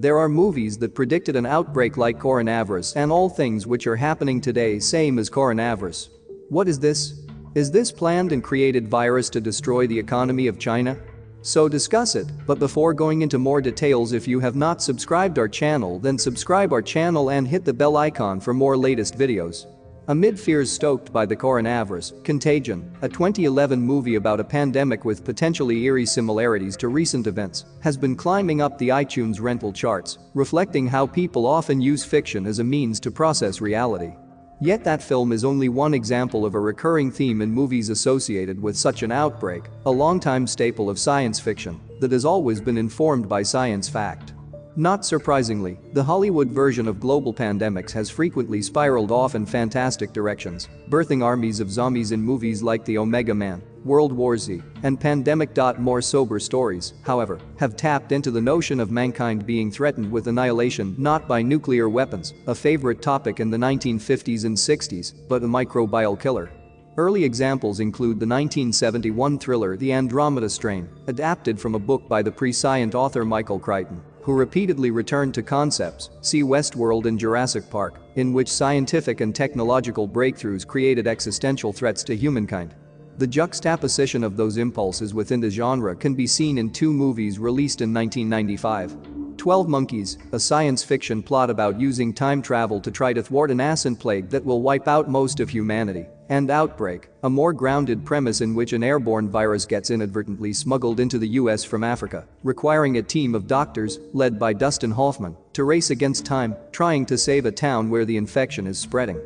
There are movies that predicted an outbreak like coronavirus and all things which are happening today same as coronavirus. What is this? Is this planned and created virus to destroy the economy of China? So discuss it, but before going into more details, if you have not subscribed our channel, then subscribe our channel and hit the bell icon for more latest videos. Amid fears stoked by the coronavirus, Contagion, a 2011 movie about a pandemic with potentially eerie similarities to recent events, has been climbing up the iTunes rental charts, reflecting how people often use fiction as a means to process reality. Yet that film is only one example of a recurring theme in movies associated with such an outbreak, a longtime staple of science fiction that has always been informed by science fact. Not surprisingly, the Hollywood version of global pandemics has frequently spiraled off in fantastic directions, birthing armies of zombies in movies like The Omega Man, World War Z, and Pandemic. More sober stories, however, have tapped into the notion of mankind being threatened with annihilation not by nuclear weapons, a favorite topic in the 1950s and 60s, but a microbial killer. Early examples include the 1971 thriller The Andromeda Strain, adapted from a book by the prescient author Michael Crichton, who repeatedly returned to concepts, see Westworld and Jurassic Park, in which scientific and technological breakthroughs created existential threats to humankind. The juxtaposition of those impulses within the genre can be seen in two movies released in 1995. 12 Monkeys, a science fiction plot about using time travel to try to thwart an acid plague that will wipe out most of humanity, and Outbreak, a more grounded premise in which an airborne virus gets inadvertently smuggled into the US from Africa, requiring a team of doctors, led by Dustin Hoffman, to race against time, trying to save a town where the infection is spreading.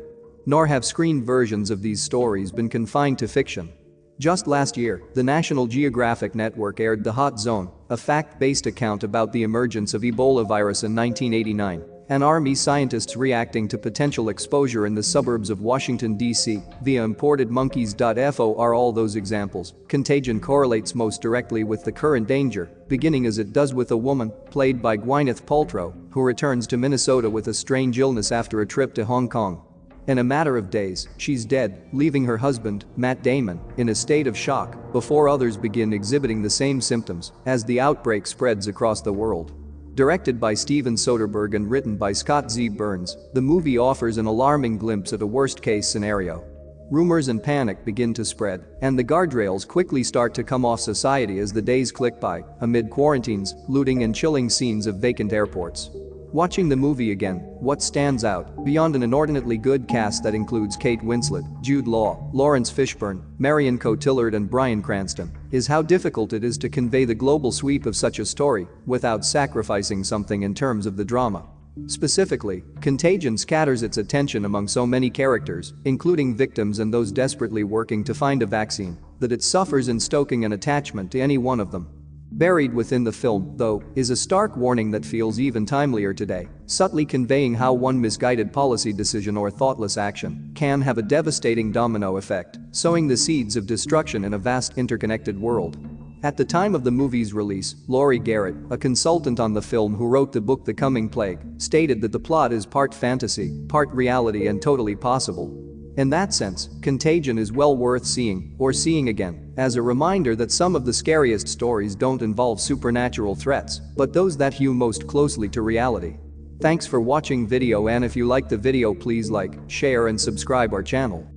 Nor have screen versions of these stories been confined to fiction. Just last year, the National Geographic Network aired The Hot Zone, a fact-based account about the emergence of Ebola virus in 1989, and army scientists reacting to potential exposure in the suburbs of Washington, D.C. via imported monkeys. For all those examples, Contagion correlates most directly with the current danger, beginning as it does with a woman, played by Gwyneth Paltrow, who returns to Minnesota with a strange illness after a trip to Hong Kong. In a matter of days, she's dead, leaving her husband, Matt Damon, in a state of shock before others begin exhibiting the same symptoms as the outbreak spreads across the world. Directed by Steven Soderbergh and written by Scott Z. Burns, the movie offers an alarming glimpse at a worst-case scenario. Rumors and panic begin to spread, and the guardrails quickly start to come off society as the days click by, amid quarantines, looting and chilling scenes of vacant airports. Watching the movie again, what stands out, beyond an inordinately good cast that includes Kate Winslet, Jude Law, Lawrence Fishburne, Marion Cotillard and Bryan Cranston, is how difficult it is to convey the global sweep of such a story without sacrificing something in terms of the drama. Specifically, Contagion scatters its attention among so many characters, including victims and those desperately working to find a vaccine, that it suffers in stoking an attachment to any one of them. Buried within the film, though, is a stark warning that feels even timelier today, subtly conveying how one misguided policy decision or thoughtless action can have a devastating domino effect, sowing the seeds of destruction in a vast interconnected world. At the time of the movie's release, Laurie Garrett, a consultant on the film who wrote the book The Coming Plague, stated that the plot is part fantasy, part reality and totally possible. In that sense, Contagion is well worth seeing, or seeing again, as a reminder that some of the scariest stories don't involve supernatural threats, but those that hew most closely to reality. Thanks for watching video, and if you like the video, please like, share and subscribe our channel.